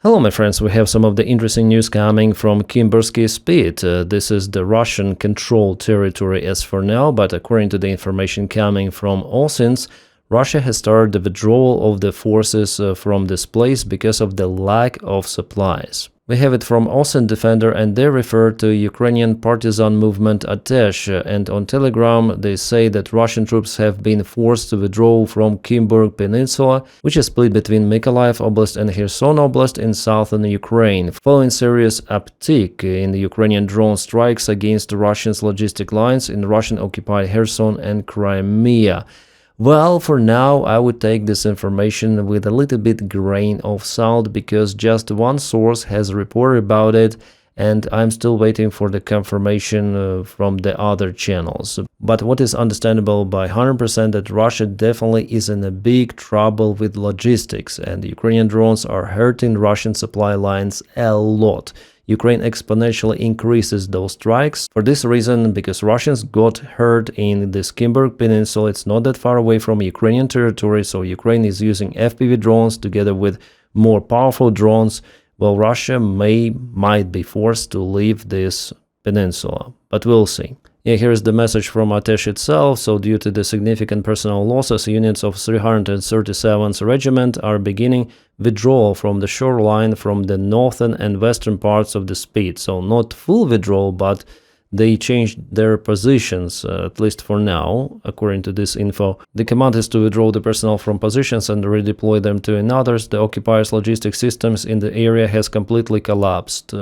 Hello my friends, we have some of the interesting news coming from Kinburn Spit. This is the Russian controlled territory as for now, but according to the information coming from OSINT, Russia has started the withdrawal of the forces from this place because of the lack of supplies. We have it from OSINT Defender, and they refer to Ukrainian partisan movement Atesh, and on Telegram they say that Russian troops have been forced to withdraw from Kinburn Peninsula, which is split between Mykolaiv Oblast and Kherson Oblast in southern Ukraine, following serious uptick in the Ukrainian drone strikes against Russia's logistic lines in Russian-occupied Kherson and Crimea. Well, for now, I would take this information with a little bit grain of salt because just one source has reported about it and I'm still waiting for the confirmation from the other channels. But what is understandable by 100% that Russia definitely is in a big trouble with logistics and Ukrainian drones are hurting Russian supply lines a lot. Ukraine exponentially increases those strikes. For this reason, because Russians got hurt in this Kinburn Peninsula, it's not that far away from Ukrainian territory, so Ukraine is using FPV drones together with more powerful drones. Well, Russia might be forced to leave this peninsula, but we'll see. Yeah, here's the message from Atesh itself. So due to the significant personnel losses, units of 337th Regiment are beginning withdrawal from the shoreline from the northern and western parts of the Spit. So not full withdrawal, but they changed their positions, at least for now, according to this info. The command is to withdraw the personnel from positions and redeploy them to another. The occupiers' logistic systems in the area has completely collapsed.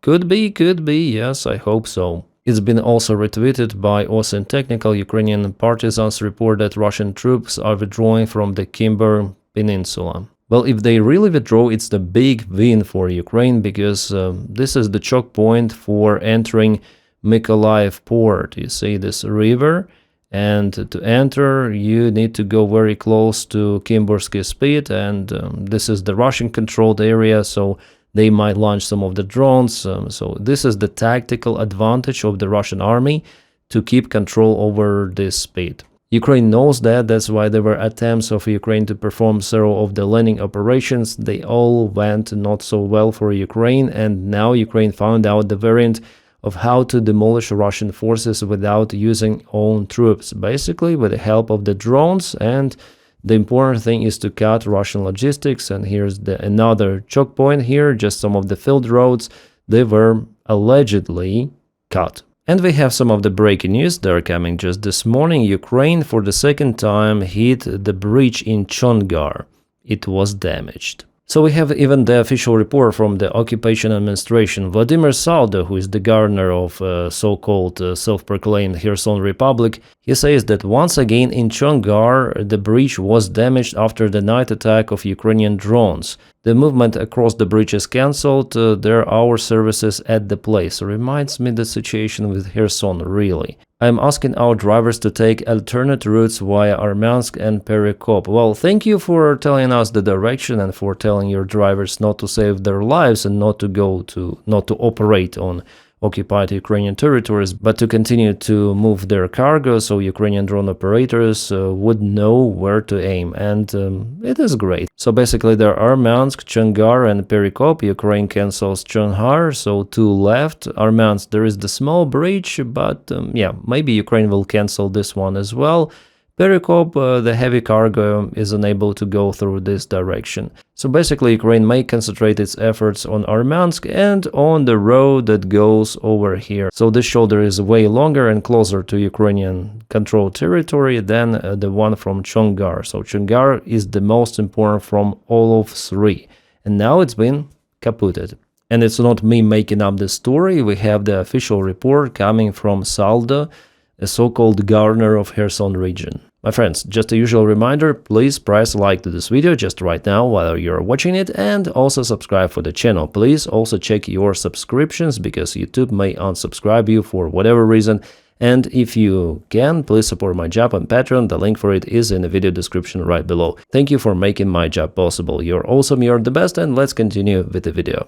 Could be, yes, I hope so. It's been also retweeted by OSINT Technical. Ukrainian partisans report that Russian troops are withdrawing from the Kinburn Peninsula. Well, if they really withdraw, it's the big win for Ukraine because this is the choke point for entering Mykolaiv port. You see this river, and to enter you need to go very close to Kinburn Spit, and this is the Russian-controlled area, so they might launch some of the drones. So this is the tactical advantage of the Russian army to keep control over this Spit. Ukraine knows that, that's why there were attempts of Ukraine to perform several of the landing operations. They all went not so well for Ukraine, and now Ukraine found out the variant of how to demolish Russian forces without using own troops, basically with the help of the drones. And the important thing is to cut Russian logistics, and here's another choke point here, just some of the field roads, they were allegedly cut. And we have some of the breaking news, they're coming just this morning. Ukraine for the second time hit the bridge in Chongar. It was damaged. So we have even the official report from the occupation administration. Vladimir Saldo, who is the governor of so-called self-proclaimed Kherson Republic, he says that once again in Chongar the bridge was damaged after the night attack of Ukrainian drones. The movement across the bridge is cancelled. There are our services at the place. Reminds me the situation with Kherson, really. I'm asking our drivers to take alternate routes via Armyansk and Perikop. Well, thank you for telling us the direction and for telling your drivers not to save their lives and not to operate on occupied Ukrainian territories, but to continue to move their cargo so Ukrainian drone operators would know where to aim, and it is great. So basically there are Armyansk, Chongar and Perikop. Ukraine cancels Chongar, so two left. Armyansk, there is the small bridge, but yeah, maybe Ukraine will cancel this one as well. Perikop, the heavy cargo is unable to go through this direction. So basically Ukraine may concentrate its efforts on Armyansk and on the road that goes over here. So this shoulder is way longer and closer to Ukrainian controlled territory than the one from Chongar. So Chongar is the most important from all of three. And now it's been kaputted. And it's not me making up this story. We have the official report coming from Saldo, a so-called governor of Kherson region. My friends, just a usual reminder, please press like to this video just right now while you're watching it, and also subscribe for the channel. Please also check your subscriptions because YouTube may unsubscribe you for whatever reason. And if you can, please support my job on Patreon. The link for it is in the video description right below. Thank you for making my job possible. You're awesome, you're the best, and let's continue with the video.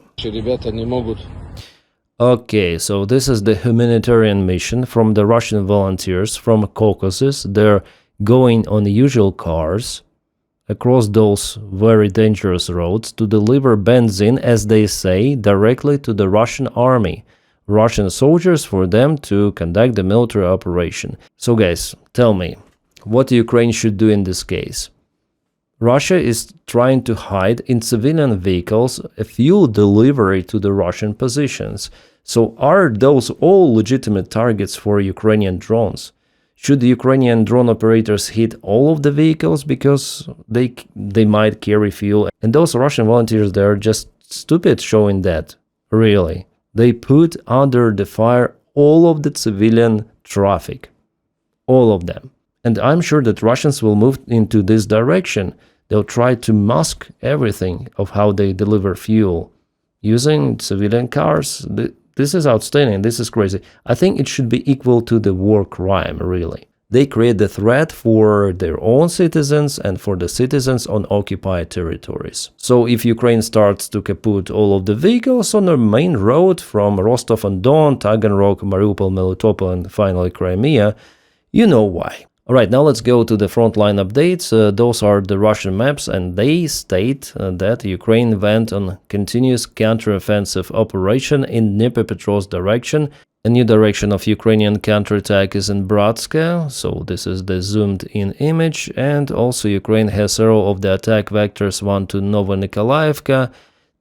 Okay, so this is the humanitarian mission from the Russian volunteers from Caucasus. They're going on the usual cars, across those very dangerous roads to deliver benzene, as they say, directly to the Russian army, Russian soldiers, for them to conduct the military operation. So guys, tell me, what Ukraine should do in this case? Russia is trying to hide in civilian vehicles a fuel delivery to the Russian positions. So are those all legitimate targets for Ukrainian drones? Should the Ukrainian drone operators hit all of the vehicles because they might carry fuel? And those Russian volunteers, they're just stupid showing that, really. They put under the fire all of the civilian traffic, all of them. And I'm sure that Russians will move into this direction. They'll try to mask everything of how they deliver fuel using civilian cars. This is outstanding. This is crazy. I think it should be equal to the war crime, really. They create the threat for their own citizens and for the citizens on occupied territories. So if Ukraine starts to kaput all of the vehicles on the main road from Rostov-on-Don, Taganrog, Mariupol, Melitopol, and finally Crimea, you know why. Alright, now let's go to the frontline updates. Those are the Russian maps, and they state that Ukraine went on continuous counteroffensive operation in Dnipropetrovsk direction. A new direction of Ukrainian counterattack is in Bratska, so this is the zoomed-in image, and also Ukraine has several of the attack vectors, one to Novonikolaevka,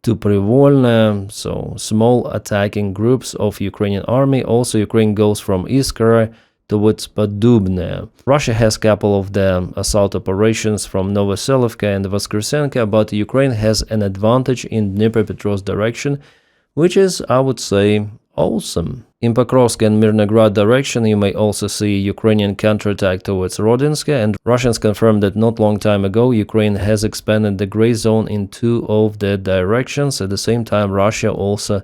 to Privolne, so small attacking groups of Ukrainian army. Also, Ukraine goes from Iskara towards Podubne. Russia has a couple of the assault operations from Novoselivka and Voskresenka, but Ukraine has an advantage in Dnipropetrovsk direction, which is, I would say, awesome. In Pokrovsk and Mirnograd direction, you may also see Ukrainian counterattack towards Rodinska, and Russians confirmed that not long time ago Ukraine has expanded the gray zone in two of the directions. At the same time, Russia also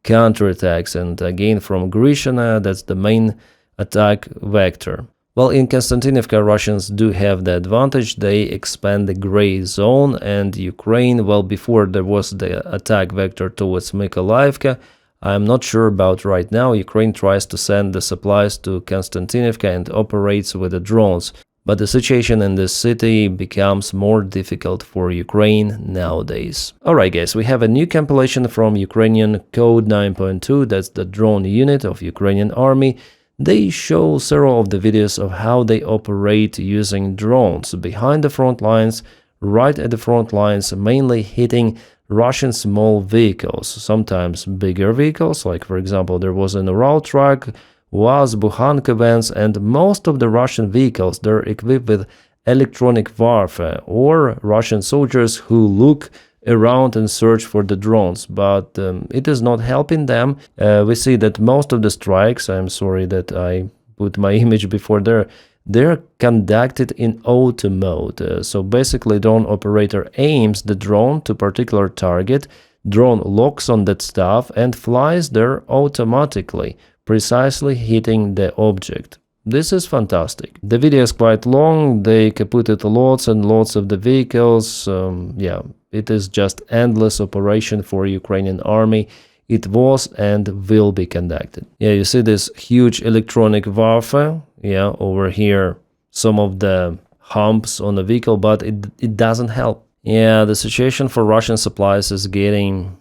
counterattacks, and again from Grishina, that's the main attack vector. Well, in Konstantinivka, Russians do have the advantage. They expand the gray zone, and Ukraine, well, before there was the attack vector towards Mykolaiivka, I'm not sure about right now. Ukraine tries to send the supplies to Konstantinivka and operates with the drones. But the situation in this city becomes more difficult for Ukraine nowadays. Alright guys, we have a new compilation from Ukrainian Code 9.2, that's the drone unit of Ukrainian army. They show several of the videos of how they operate using drones behind the front lines, right at the front lines, mainly hitting Russian small vehicles, sometimes bigger vehicles, like for example there was an Ural truck, was Bukhanka vans, and most of the Russian vehicles, they're equipped with electronic warfare, or Russian soldiers who look around and search for the drones, but it is not helping them. We see that most of the strikes, I'm sorry that I put my image before there, they're conducted in auto mode. So basically drone operator aims the drone to particular target, drone locks on that stuff and flies there automatically, precisely hitting the object. This is fantastic. The video is quite long, they kaputted lots and lots of the vehicles. Yeah, it is just endless operation for Ukrainian army. It was and will be conducted. Yeah, you see this huge electronic warfare. Yeah, over here, some of the humps on the vehicle, but it doesn't help. Yeah, the situation for Russian supplies is getting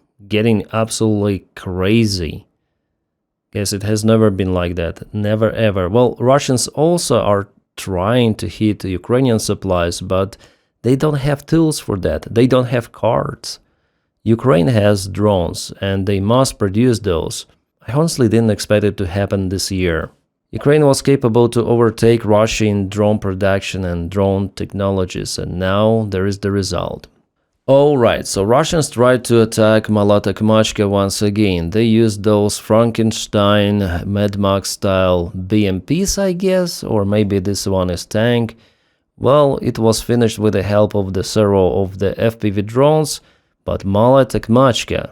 absolutely crazy. Guess it has never been like that. Never ever. Well, Russians also are trying to hit Ukrainian supplies, but they don't have tools for that. They don't have cards. Ukraine has drones, and they must produce those. I honestly didn't expect it to happen this year. Ukraine was capable to overtake Russia in drone production and drone technologies, and now there is the result. Alright, so Russians tried to attack Malata-Kmachka once again. They used those Frankenstein, Mad Max style BMPs, I guess, or maybe this one is tank. Well, it was finished with the help of the several of the FPV drones, but Malata-Kmachka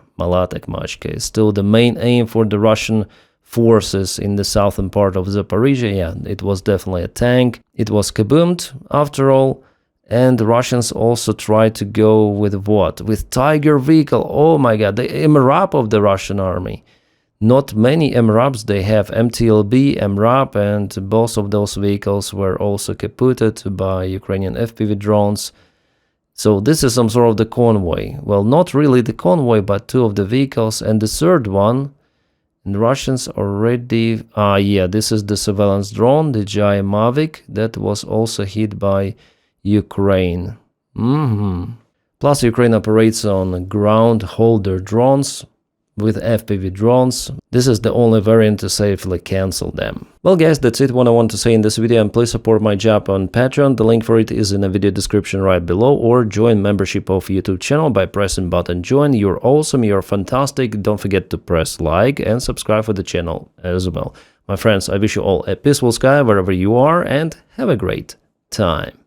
is still the main aim for the Russian forces in the southern part of Zaporizhia. Yeah, it was definitely a tank. It was kaboomed, after all. And the Russians also tried to go with what? With Tiger vehicle. Oh my god, the MRAP of the Russian army. Not many MRAPs, they have MTLB, MRAP, and both of those vehicles were also kaputted by Ukrainian FPV drones. So this is some sort of the convoy. Well, not really the convoy, but two of the vehicles. And the third one, and the Russians already... yeah, this is the surveillance drone, the DJI Mavic, that was also hit by Ukraine. Plus, Ukraine operates on ground holder drones with FPV drones. This is the only variant to safely cancel them. Well guys, that's it what I want to say in this video, and please support my job on Patreon. The link for it is in the video description right below, or join membership of YouTube channel by pressing button join. You're awesome, you're fantastic. Don't forget to press like and subscribe for the channel as well. My friends, I wish you all a peaceful sky wherever you are, and have a great time.